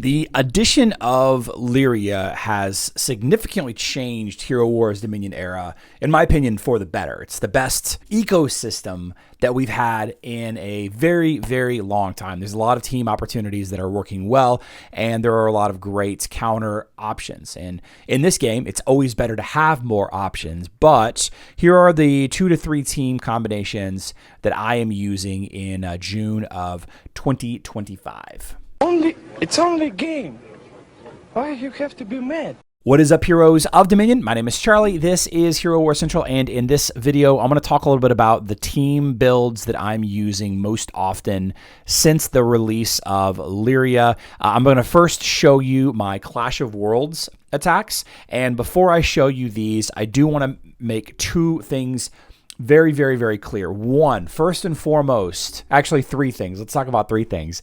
The addition of Lyria has significantly changed Hero Wars Dominion era, in my opinion, for the better. It's the best ecosystem that we've had in a very, very long time. There's a lot of team opportunities that are working well, and there are a lot of great counter options. And in this game, it's always better to have more options, but here are the 2 to 3 team combinations that I am using in June of 2025. It's only a game. Why you have to be mad? What is up, heroes of Dominion? My name is Charlie. This is Hero War Central, and in this video, I'm going to talk a little bit about the team builds that I'm using most often since the release of Lyria. I'm going to first show you my Clash of Worlds attacks, and before I show you these, I do want to make two things very, very, very clear. One, first and foremost, actually 3 things. Let's talk about 3 things.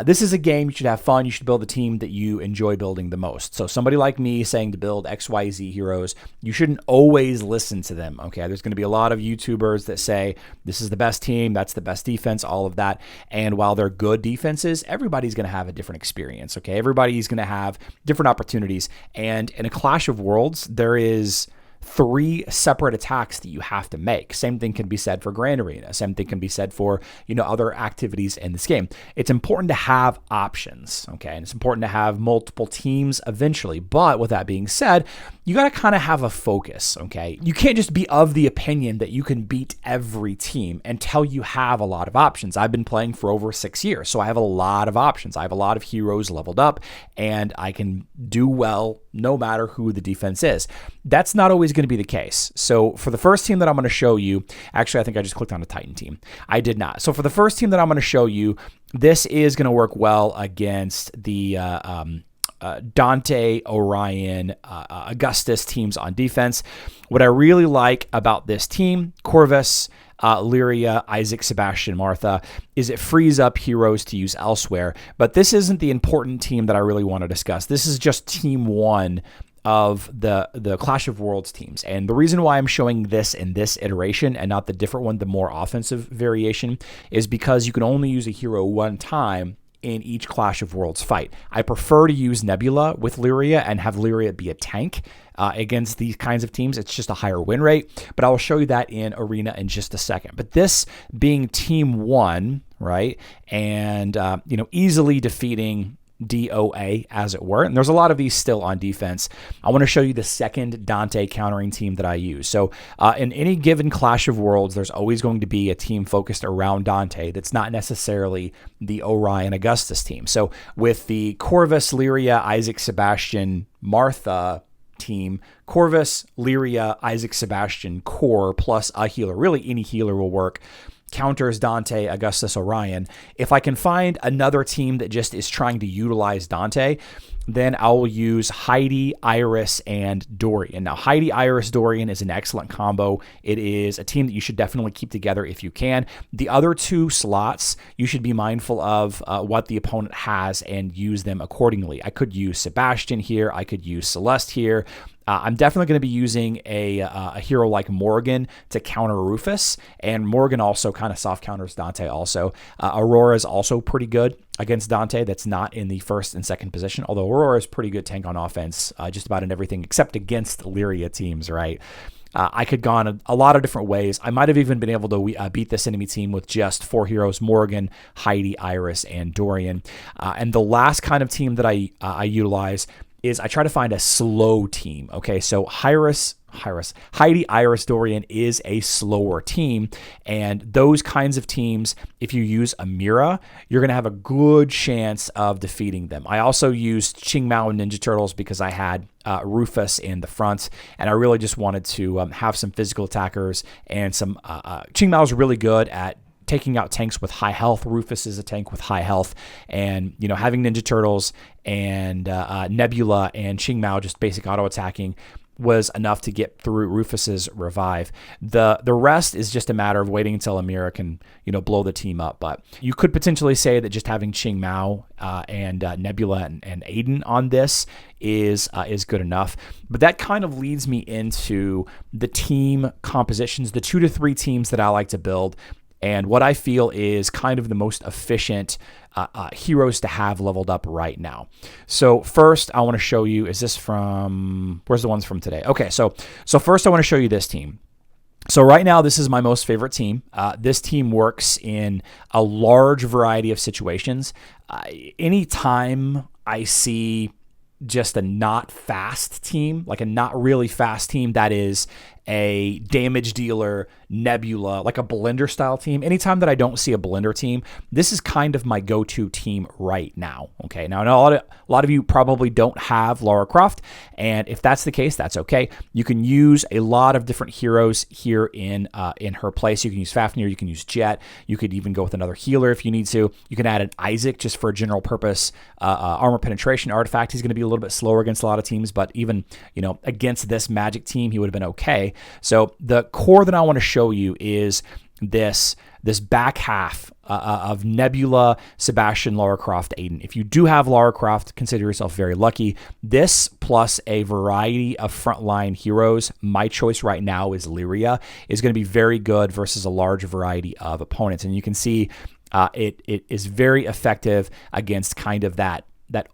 This is a game. You should have fun. You should build a team that you enjoy building the most. So somebody like me saying to build XYZ heroes, you shouldn't always listen to them. Okay, there's going to be a lot of YouTubers that say this is the best team, that's the best defense, all of that. And while they're good defenses, everybody's going to have a different experience. Okay, everybody's going to have different opportunities. And in a Clash of Worlds, there is 3 separate attacks that you have to make. Same thing can be said for Grand Arena. Same thing can be said for, other activities in this game. It's important to have options, okay? And it's important to have multiple teams eventually. But with that being said, you got to kind of have a focus, okay? You can't just be of the opinion that you can beat every team until you have a lot of options. I've been playing for over 6 years, so I have a lot of options. I have a lot of heroes leveled up, and I can do well no matter who the defense is. That's not always going to be the case. So for the first team that I'm going to show you, actually, I think I just clicked on a Titan team. I did not. So for the first team that I'm going to show you, this is going to work well against the Dante, Orion, Augustus teams on defense. What I really like about this team, Corvus, Lyria, Isaac, Sebastian, Martha, is it frees up heroes to use elsewhere. But this isn't the important team that I really want to discuss. This is just team 1 of the Clash of Worlds teams. And the reason why I'm showing this in this iteration and not the different one, the more offensive variation, is because you can only use a hero one time in each Clash of Worlds fight. I prefer to use Nebula with Lyria and have Lyria be a tank against these kinds of teams. It's just a higher win rate, but I will show you that in Arena in just a second. But this being team 1, right, and easily defeating DOA, as it were. And there's a lot of these still on defense. I want to show you the second Dante countering team that I use. So in any given Clash of Worlds, there's always going to be a team focused around Dante that's not necessarily the Orion Augustus team. So with the Corvus, Lyria, Isaac, Sebastian, Martha team, Corvus, Lyria, Isaac, Sebastian, core, plus a healer. Really, any healer will work. Counters Dante, Augustus, Orion. If I can find another team that just is trying to utilize Dante, then I will use Heidi, Iris, and Dorian. Now, Heidi, Iris, Dorian is an excellent combo. It is a team that you should definitely keep together if you can. The other 2 slots, you should be mindful of what the opponent has and use them accordingly. I could use Sebastian here. I could use Celeste here. I'm definitely going to be using a hero like Morgan to counter Rufus, and Morgan also kind of soft counters Dante also. Aurora is also pretty good against Dante. That's not in the first and second position, although Aurora is pretty good tank on offense, just about in everything except against Lyria teams, right? I could go on a lot of different ways. I might have even been able to beat this enemy team with just 4 heroes, Morgan, Heidi, Iris, and Dorian. And the last kind of team that I utilize is I try to find a slow team. Okay, so Heidi, Iris, Dorian is a slower team, and those kinds of teams, if you use Amira, you're going to have a good chance of defeating them. I also used Qingmao and Ninja Turtles because I had Rufus in the front, and I really just wanted to have some physical attackers and some Qingmao is really good at taking out tanks with high health. Rufus is a tank with high health, and having Ninja Turtles and Nebula and Qingmao just basic auto attacking was enough to get through Rufus's revive. The rest is just a matter of waiting until Amira can blow the team up. But you could potentially say that just having Qingmao and Nebula and Aiden on this is good enough. But that kind of leads me into the team compositions, the 2 to 3 teams that I like to build. and what I feel is kind of the most efficient heroes to have leveled up right now. So first, I want to show you, is this from, where's the ones from today? Okay, so first I want to show you this team. So right now, this is my most favorite team. This team works in a large variety of situations. Anytime I see just a not fast team, like a not really fast team that is a damage dealer, Nebula, like a blender style team. Anytime that I don't see a blender team, this is kind of my go-to team right now. Okay, now I know a lot of you probably don't have Lara Croft, and if that's the case, that's okay. You can use a lot of different heroes here in her place. You can use Fafnir, you can use Jet, you could even go with another healer if you need to. You can add an Isaac just for a general purpose armor penetration artifact. He's going to be a little bit slower against a lot of teams, but even against this Magic team, he would have been okay. So the core that I want to show you is this back half of Nebula, Sebastian, Lara Croft, Aiden. If you do have Lara Croft, consider yourself very lucky. This plus a variety of frontline heroes, my choice right now is Lyria, is going to be very good versus a large variety of opponents. And you can see it is very effective against kind of that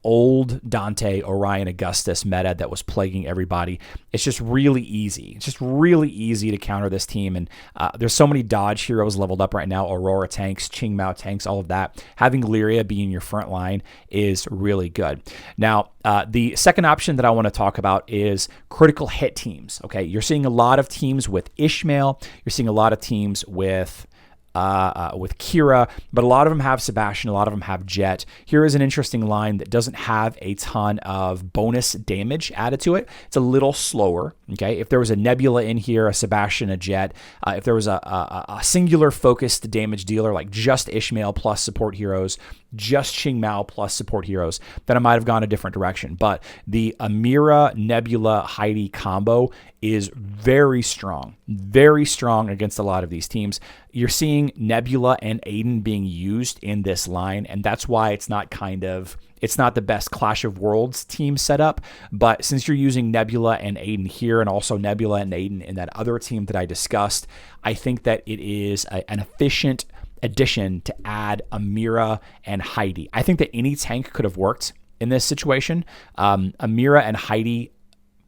old Dante, Orion, Augustus meta that was plaguing everybody. It's just really easy. It's just really easy to counter this team. And there's so many dodge heroes leveled up right now. Aurora tanks, Qing Mao tanks, all of that. Having Lyria be in your front line is really good. Now, the second option that I want to talk about is critical hit teams. Okay, you're seeing a lot of teams with Ishmael. You're seeing a lot of teams with Kira, but a lot of them have Sebastian, a lot of them have Jet. Here is an interesting line that doesn't have a ton of bonus damage added to it. It's a little slower, okay? If there was a Nebula in here, a Sebastian, a Jet, if there was a singular focused damage dealer like just Ishmael plus support heroes, just Qing Mao plus support heroes, then I might have gone a different direction. But the Amira, Nebula, Heidi combo is very strong against a lot of these teams. You're seeing Nebula and Aiden being used in this line, and that's why it's not the best Clash of Worlds team setup. But since you're using Nebula and Aiden here, and also Nebula and Aiden in that other team that I discussed, I think that it is an efficient addition to add Amira and Heidi. I think that any tank could have worked in this situation. Amira and Heidi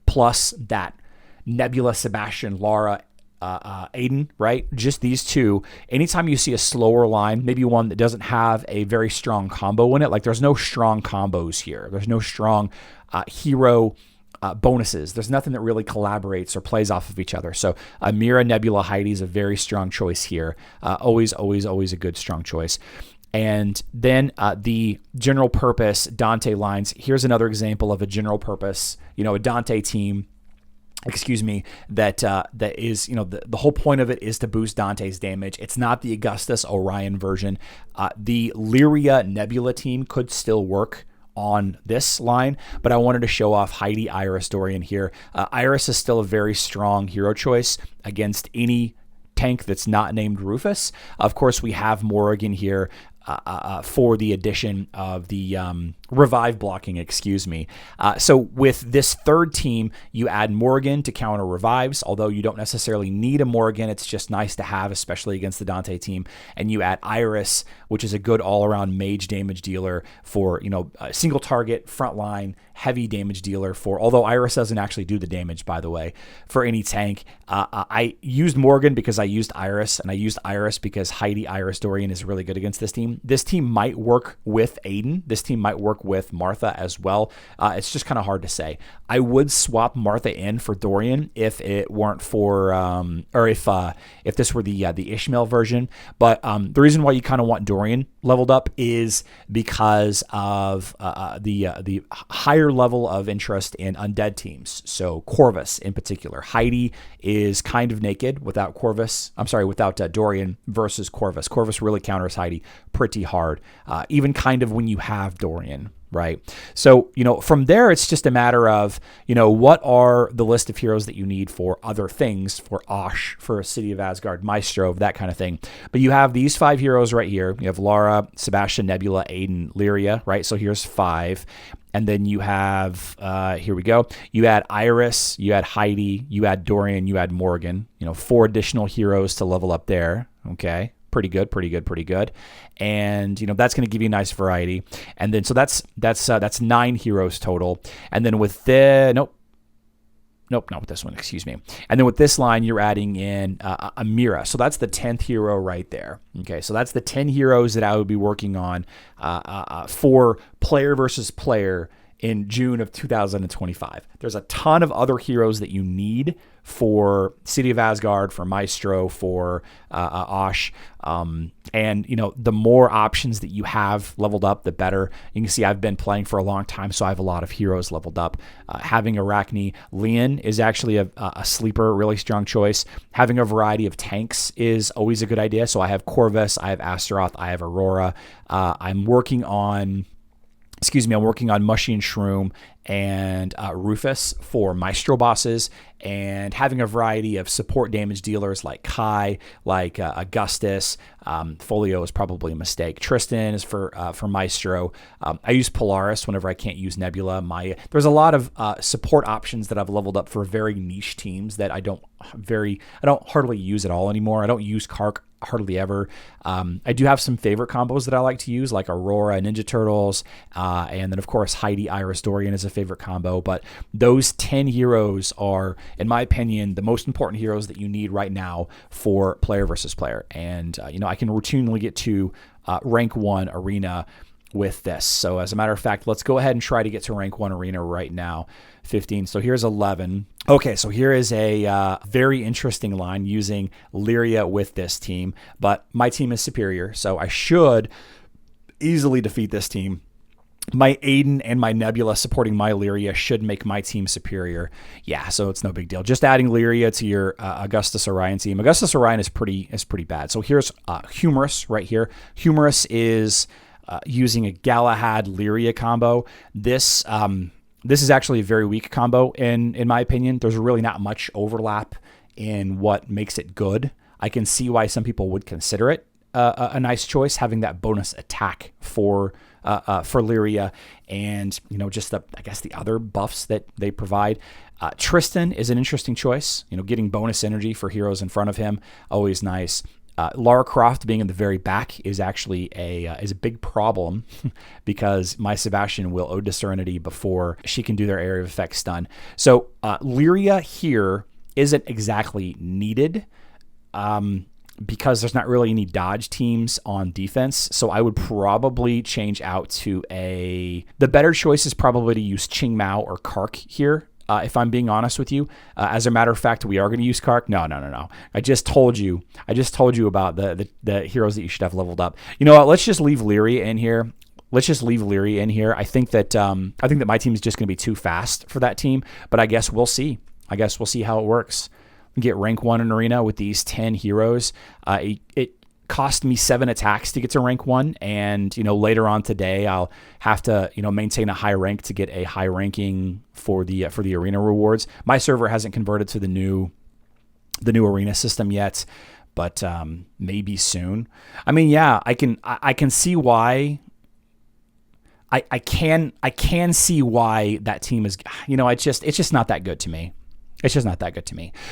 plus that Nebula, Sebastian, Lara, Aiden, right? Just these two. Anytime you see a slower line, maybe one that doesn't have a very strong combo in it, like there's no strong combos here. There's no strong hero bonuses. There's nothing that really collaborates or plays off of each other. So Amira, Nebula, Heidi is a very strong choice here. Always a good strong choice. And then the general purpose Dante lines. Here's another example of a general purpose, a Dante team. That is, the whole point of it is to boost Dante's damage. It's not the Augustus Orion version. The Lyria Nebula team could still work on this line, but I wanted to show off Heidi, Iris, Dorian here. Iris is still a very strong hero choice against any tank that's not named Rufus. Of course, we have Morrigan here for the addition of the revive blocking, so with this third team, you add Morrigan to counter revives, although you don't necessarily need a Morrigan. It's just nice to have, especially against the Dante team. And you add Iris, which is a good all-around mage damage dealer for, a single target, frontline, heavy damage dealer for, although Iris doesn't actually do the damage, by the way, for any tank. I used Morrigan because I used Iris, and I used Iris because Heidi, Iris, Dorian is really good against this team. This team might work with Aiden. This team might work with Martha as well. It's just kind of hard to say. I would swap Martha in for Dorian if it weren't for, or if this were the Ishmael version. But the reason why you kind of want Dorian leveled up is because of the higher level of interest in undead teams. So Corvus in particular. Heidi is kind of naked without Dorian versus Corvus. Corvus really counters Heidi pretty hard, even kind of when you have Dorian. Right. So, from there, it's just a matter of, what are the list of heroes that you need for other things, for Osh, for City of Asgard, Maestro, that kind of thing. But you have these 5 heroes right here. You have Lara, Sebastian, Nebula, Aiden, Lyria, right? So here's 5. And then you have, here we go. You add Iris, you add Heidi, you add Dorian, you add Morgan, 4 additional heroes to level up there. Okay. pretty good, pretty good, pretty good. And, that's going to give you a nice variety. And then, so that's 9 heroes total. And then with Nope, not with this one, excuse me. And then with this line, you're adding in a Mira. So that's the 10th hero right there. Okay, so that's the 10 heroes that I would be working on for player versus player in June of 2025. There's a ton of other heroes that you need for City of Asgard, for Maestro, for Osh. And, the more options that you have leveled up, the better. You can see I've been playing for a long time, so I have a lot of heroes leveled up. Having Arachne Leon is actually a sleeper, really strong choice. Having a variety of tanks is always a good idea. So I have Corvus, I have Astaroth, I have Aurora. I'm working on Mushy and Shroom and Rufus for Maestro bosses, and having a variety of support damage dealers like Kai, like Augustus. Folio is probably a mistake. Tristan is for Maestro. I use Polaris whenever I can't use Nebula. There's a lot of support options that I've leveled up for very niche teams that I don't hardly use at all anymore. I don't use Kark hardly ever. I do have some favorite combos that I like to use, like Aurora, Ninja Turtles, and then of course Heidi, Iris, Dorian is a favorite combo. But those 10 heroes are, in my opinion, the most important heroes that you need right now for player versus player. And I can routinely get to rank 1 arena with this. So as a matter of fact, let's go ahead and try to get to rank 1 arena right now. 15. So here's 11. Okay, so here is a very interesting line using Lyria with this team, but my team is superior, so I should easily defeat this team. My Aiden and my Nebula supporting my Lyria should make my team superior. Yeah, so it's no big deal. Just adding Lyria to your Augustus Orion team. Augustus Orion is pretty bad. So here's Humorous right here. Humorous is using a Galahad Lyria combo. This is actually a very weak combo in my opinion. There's really not much overlap in what makes it good. I can see why some people would consider it a nice choice, having that bonus attack for Lyria, and just the other buffs that they provide. Tristan is an interesting choice. Getting bonus energy for heroes in front of him, always nice. Lara Croft being in the very back is actually a big problem because my Sebastian will Ode to Serenity before she can do their area of effect stun. So Lyria here isn't exactly needed because there's not really any dodge teams on defense. So I would probably change out to the better choice is probably to use Ching Mao or Kark here. If I'm being honest with you, as a matter of fact, we are going to use Kark. No. I just told you about the heroes that you should have leveled up. You know what? Let's just leave Lyria in here. I think that my team is just going to be too fast for that team, but I guess we'll see. How it works. Get rank 1 in arena with these 10 heroes. It cost me 7 attacks to get to rank 1, and later on today I'll have to maintain a high rank to get a high ranking for the arena rewards. My server hasn't converted to the new arena system yet, but maybe soon. I mean, yeah, I can see why. I can see why that team is. It's just not that good to me.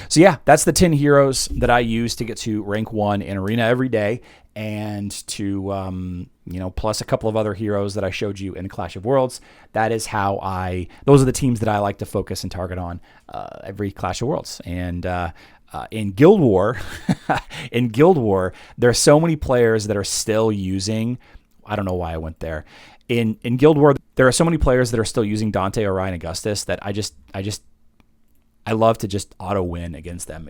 So yeah, that's the 10 heroes that I use to get to rank 1 in arena every day, and to plus a couple of other heroes that I showed you in Clash of Worlds. Those are the teams that I like to focus and target on every Clash of Worlds. And in Guild War, there are so many players that are still using. I don't know why I went there. In Guild War, there are so many players that are still using Dante, Orion, Augustus that I love to just auto win against them.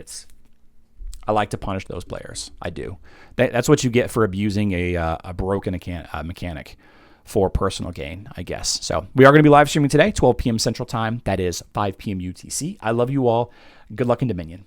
I like to punish those players. I do. That's what you get for abusing a broken mechanic for personal gain, I guess. So we are going to be live streaming today, 12 p.m. Central Time. That is 5 p.m. UTC. I love you all. Good luck in Dominion.